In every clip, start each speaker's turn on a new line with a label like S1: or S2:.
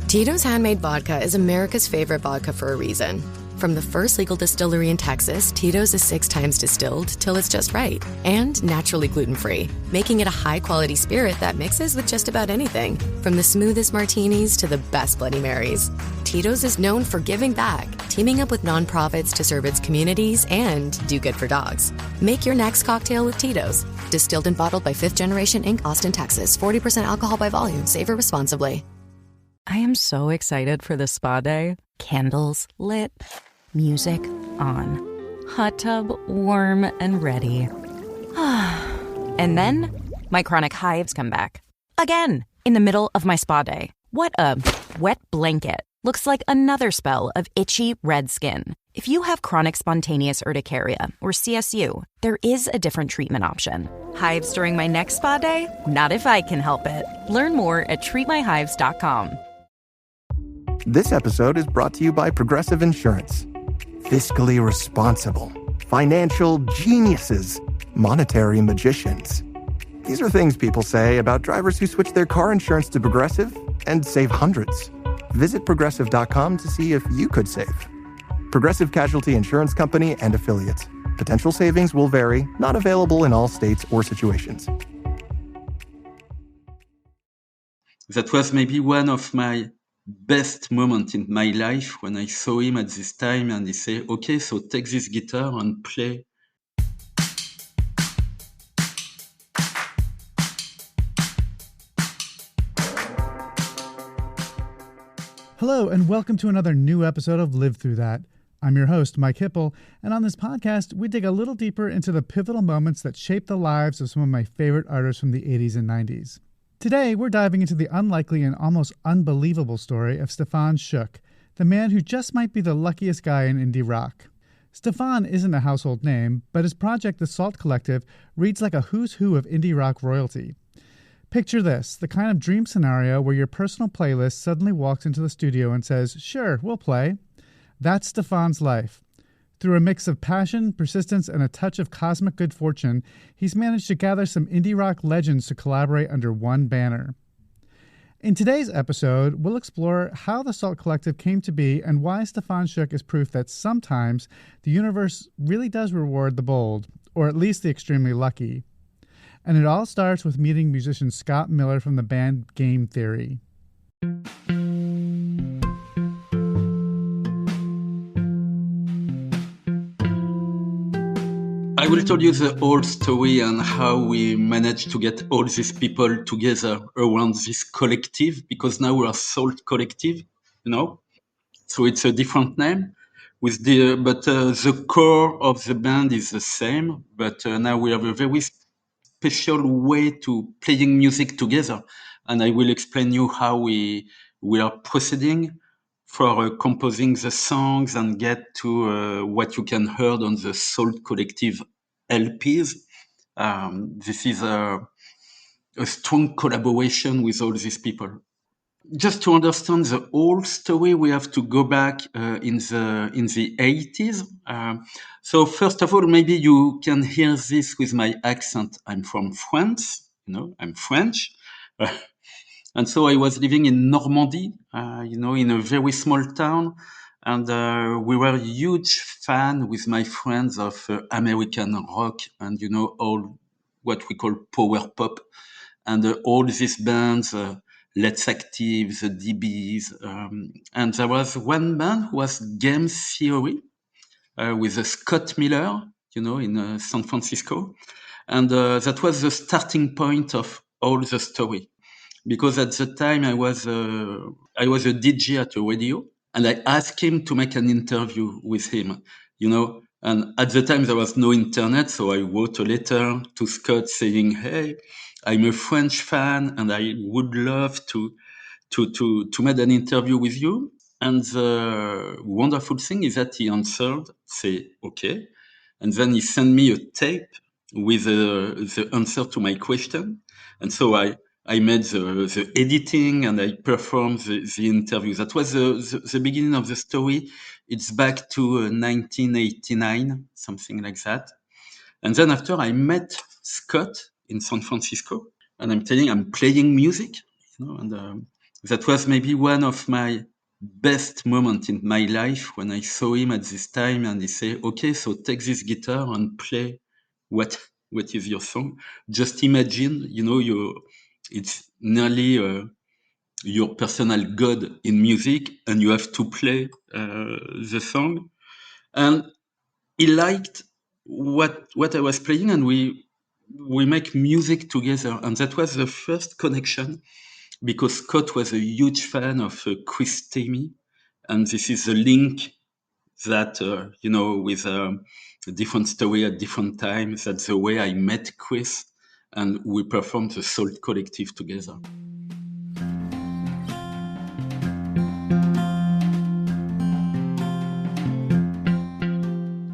S1: Tito's Handmade Vodka is America's favorite vodka for a reason. From the first legal distillery in Texas, Tito's is 6 times distilled till it's just right. And naturally gluten-free, making it a high-quality spirit that mixes with just about anything. From the smoothest martinis to the best Bloody Marys. Tito's is known for giving back, teaming up with nonprofits to serve its communities and do good for dogs. Make your next cocktail with Tito's. Distilled and bottled by 5th Generation Inc., Austin, Texas. 40% alcohol by volume. Savor responsibly.
S2: I am so excited for this spa day. Candles lit, music on, hot tub warm and ready. And then my chronic hives come back. Again, in the middle of my spa day. What a wet blanket. Looks like another spell of itchy red skin. If you have chronic spontaneous urticaria or CSU, there is a different treatment option. Hives during my next spa day? Not if I can help it. Learn more at treatmyhives.com.
S3: This episode is brought to you by Progressive Insurance. Fiscally responsible, financial geniuses, monetary magicians. These are things people say about drivers who switch their car insurance to Progressive and save hundreds. Visit Progressive.com to see if you could save. Progressive Casualty Insurance Company and Affiliates. Potential savings will vary, not available in all states or situations.
S4: That was maybe one of my best moment in my life when I saw him at this time and he said, okay, so take this guitar and play.
S5: Hello, and welcome to another new episode of Live Through That. I'm your host, Mike Hipple, and on this podcast, we dig a little deeper into the pivotal moments that shaped the lives of some of my favorite artists from the 80s and 90s. Today, we're diving into the unlikely and almost unbelievable story of Stéphane Schuck, the man who just might be the luckiest guy in indie rock. Stéphane isn't a household name, but his project, The Salt Collective, reads like a who's who of indie rock royalty. Picture this, the kind of dream scenario where your personal playlist suddenly walks into the studio and says, sure, we'll play. That's Stéphane's life. Through a mix of passion, persistence, and a touch of cosmic good fortune, he's managed to gather some indie rock legends to collaborate under one banner. In today's episode, we'll explore how the Salt Collective came to be and why Stéphane Schuck is proof that sometimes the universe really does reward the bold, or at least the extremely lucky. And it all starts with meeting musician Scott Miller from the band Game Theory.
S4: I will tell you the whole story and how we managed to get all these people together around this collective, because now we are Salt Collective, you know, so it's a different name. But the core of the band is the same, but now we have a very special way to playing music together, and I will explain you how we are proceeding for composing the songs and get to what you can hear on the Salt Collective LPs. This is a strong collaboration with all these people. Just to understand the whole story, we have to go back in the 80s. So first of all, maybe you can hear this with my accent. I'm from France, I'm French. And so I was living in Normandy, in a very small town. And we were a huge fan with my friends of American rock and, all what we call power pop. And all these bands, Let's Active, the DBs. And there was one band who was Game Theory with Scott Miller, in San Francisco. And that was the starting point of all the story. Because at the time I was a DJ at a radio. And I asked him to make an interview with him, and at the time there was no internet. So I wrote a letter to Scott saying, hey, I'm a French fan and I would love to make an interview with you. And the wonderful thing is that he answered, say, okay. And then he sent me a tape with the answer to my question. And so I made the editing and I performed the interview. That was the beginning of the story. It's back to 1989, something like that. And then after I met Scott in San Francisco, and I'm playing music, and that was maybe one of my best moments in my life when I saw him at this time and he said, okay, so take this guitar and play what is your song. Just imagine, it's nearly your personal god in music and you have to play the song. And he liked what I was playing and we make music together. And that was the first connection because Scott was a huge fan of Chris Stamey. And this is the link that, with a different story at different times. That's the way I met Chris and we performed the Salt Collective together.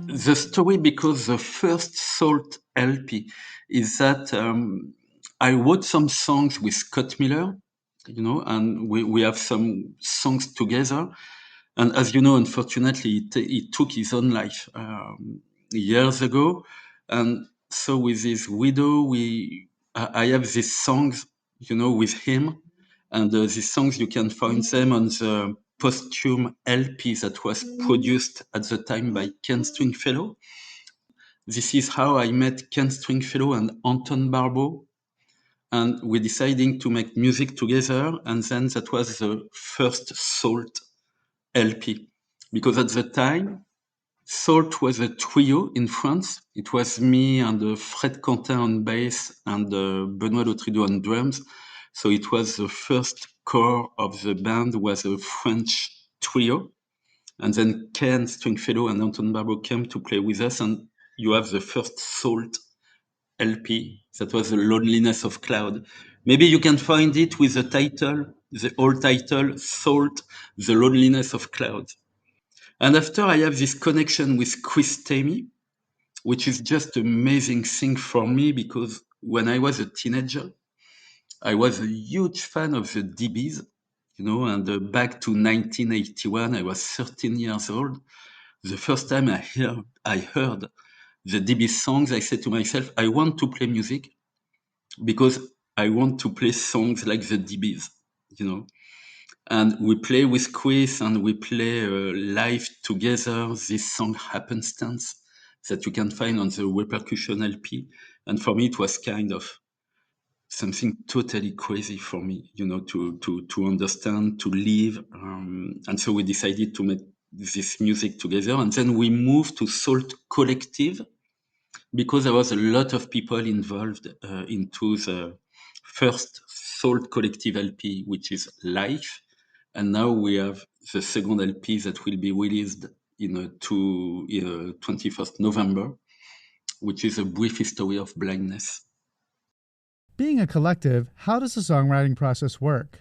S4: The story, because the first Salt LP is that I wrote some songs with Scott Miller, and we have some songs together. And as you know, unfortunately, he took his own life years ago. And so with his widow, I have these songs, with him. And these songs, you can find them on the posthum LP that was produced at the time by Ken Stringfellow. This is how I met Ken Stringfellow and Anton Barbeau. And we decided to make music together. And then that was the first Salt LP. Because at the time, Salt was a trio in France. It was me and Fred Quentin on bass and Benoît Lotrideau on drums. So it was the first core of the band was a French trio. And then Ken Stringfellow and Anton Barbeau came to play with us. And you have the first Salt LP. That was The Loneliness of Cloud. Maybe you can find it with the title, the old title, Salt, The Loneliness of Cloud. And after I have this connection with Chris Stamey, which is just an amazing thing for me because when I was a teenager, I was a huge fan of the DBs, and back to 1981, I was 13 years old. The first time I heard the DB songs, I said to myself, I want to play music because I want to play songs like the DBs, And we play with Chris and we play live together this song Happenstance that you can find on the Repercussion LP. And for me, it was kind of something totally crazy for me, to understand, to live. And so we decided to make this music together. And then we moved to Salt Collective because there was a lot of people involved into the first Salt Collective LP, which is Life. And now we have the second LP that will be released in 21st November, which is A Brief History of Blindness.
S5: Being a collective, how does the songwriting process work?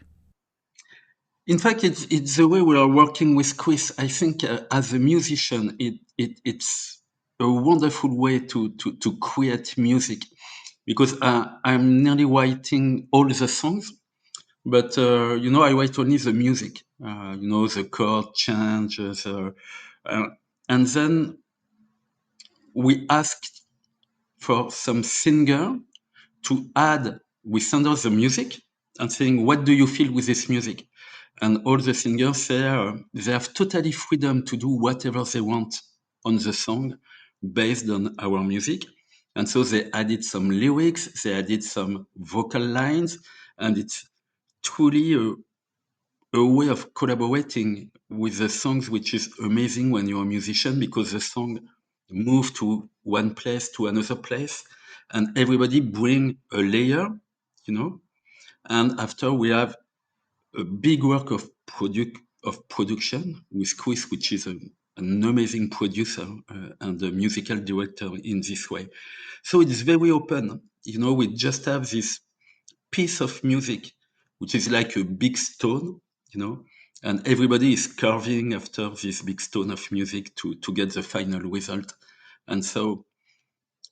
S4: In fact, it's the way we are working with Chris. I think as a musician, it's a wonderful way to create music because I'm nearly writing all the songs. But, I write only the music, the chord changes. And then we asked for some singer to add, we send us the music and saying, what do you feel with this music? And all the singers say they have totally freedom to do whatever they want on the song based on our music. And so they added some lyrics, they added some vocal lines, and it's truly a way of collaborating with the songs, which is amazing when you're a musician because the song move to one place to another place and everybody bring a layer, and after we have a big work of production with Chris, which is an amazing producer and a musical director in this way. So it's very open. We just have this piece of music, which is like a big stone, and everybody is carving after this big stone of music to get the final result. And so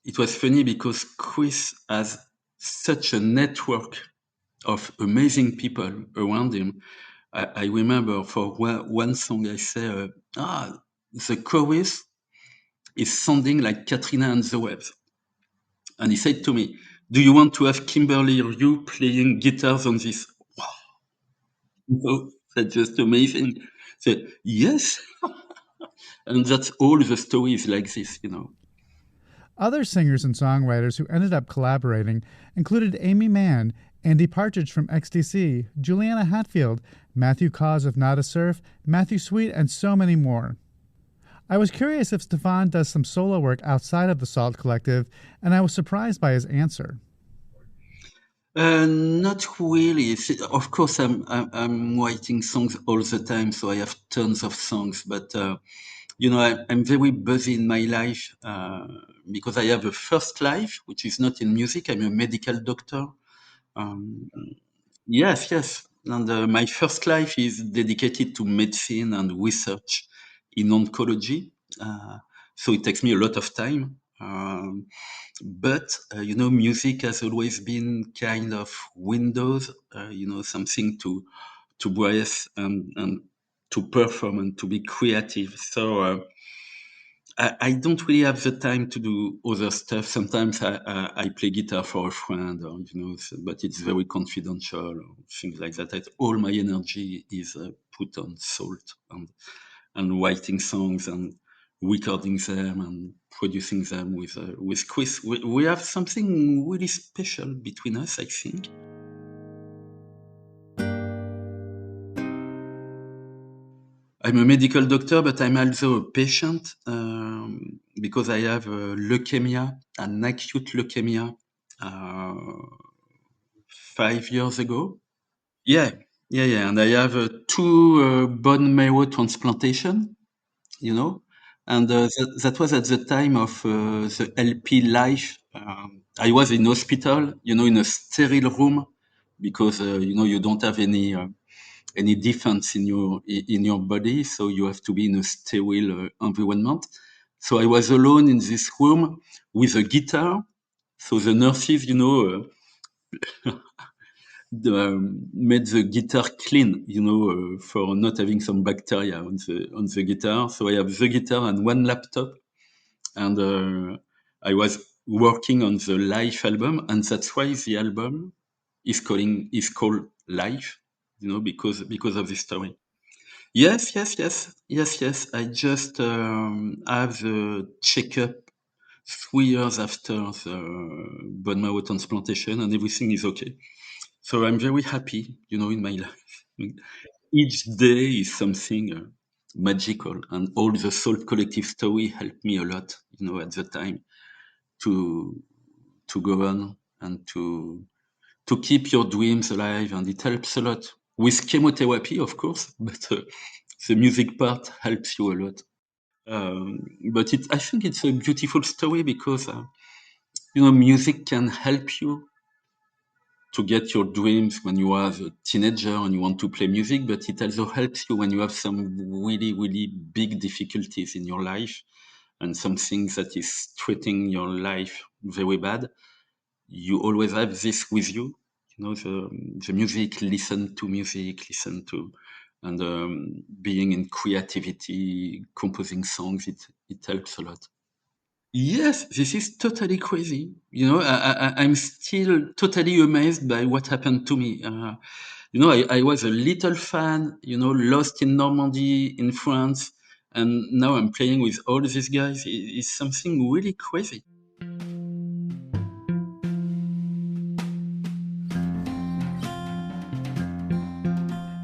S4: it was funny because Chris has such a network of amazing people around him. I remember for one song I say, the chorus is sounding like Katrina and the Waves. And he said to me, do you want to have Kimberly or you playing guitars on this? Wow. So that's just amazing. So yes, and that's all the stories like this,
S5: Other singers and songwriters who ended up collaborating included Aimee Mann, Andy Partridge from XTC, Juliana Hatfield, Matthew Caws of Nada Surf, Matthew Sweet, and so many more. I was curious if Stéphane does some solo work outside of the Salt Collective, and I was surprised by his answer.
S4: Not really. Of course, I'm writing songs all the time, so I have tons of songs. But I'm very busy in my life because I have a first life, which is not in music. I'm a medical doctor. Um, yes, and my first life is dedicated to medicine and research in oncology. So it takes me a lot of time. But music has always been kind of windows, something to breathe and to perform and to be creative. So I don't really have the time to do other stuff. Sometimes I play guitar for a friend, or but it's very confidential or things like that. All my energy is put on Salt and writing songs and recording them and producing them with Chris. We have something really special between us, I think. I'm a medical doctor, but I'm also a patient because I have leukemia, an acute leukemia, 5 years ago. Yeah, and I have two bone marrow transplantation. And that was at the time of the LP life. I was in hospital, in a sterile room because you don't have any defense in your body, so you have to be in a sterile environment. So I was alone in this room with a guitar. So the nurses, made the guitar clean, for not having some bacteria on the guitar. So I have the guitar and one laptop, and I was working on the Life album, and that's why the album is called Life, because of this story. Yes. I just have the checkup 3 years after the bone marrow transplantation, and everything is okay. So I'm very happy, in my life. Each day is something magical, and all the Salt Collective story helped me a lot, at the time to go on and to keep your dreams alive, and it helps a lot with chemotherapy, of course, but the music part helps you a lot. But I think it's a beautiful story because music can help you to get your dreams when you are a teenager and you want to play music, but it also helps you when you have some really, really big difficulties in your life and something that is treating your life very bad. You always have this with you, the music, listen to, and being in creativity, composing songs, it helps a lot. Yes, this is totally crazy. I'm still totally amazed by what happened to me. I was a little fan, lost in Normandy, in France, and now I'm playing with all these guys. It's something really crazy.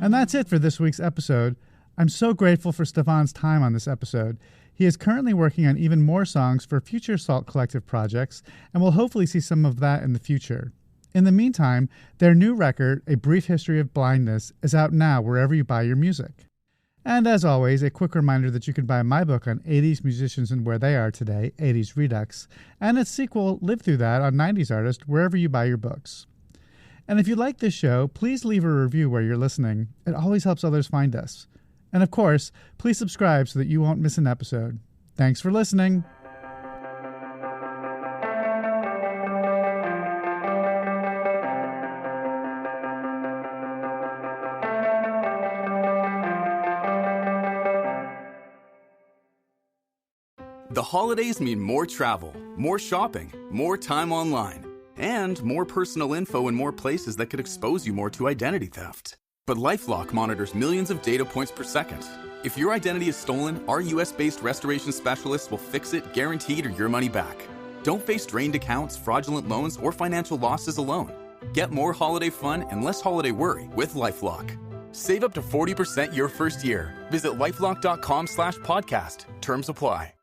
S5: And that's it for this week's episode. I'm so grateful for Stéphane's time on this episode. He is currently working on even more songs for future Salt Collective projects, and we'll hopefully see some of that in the future. In the meantime, their new record, A Brief History of Blindness, is out now wherever you buy your music. And as always, a quick reminder that you can buy my book on 80s musicians and where they are today, 80s Redux, and its sequel, Live Through That, on 90s artists, wherever you buy your books. And if you like this show, please leave a review where you're listening. It always helps others find us. And of course, please subscribe so that you won't miss an episode. Thanks for listening.
S6: The holidays mean more travel, more shopping, more time online, and more personal info in more places that could expose you more to identity theft. But LifeLock monitors millions of data points per second. If your identity is stolen, our US-based restoration specialists will fix it guaranteed or your money back. Don't face drained accounts, fraudulent loans, or financial losses alone. Get more holiday fun and less holiday worry with LifeLock. Save up to 40% your first year. Visit LifeLock.com/podcast. Terms apply.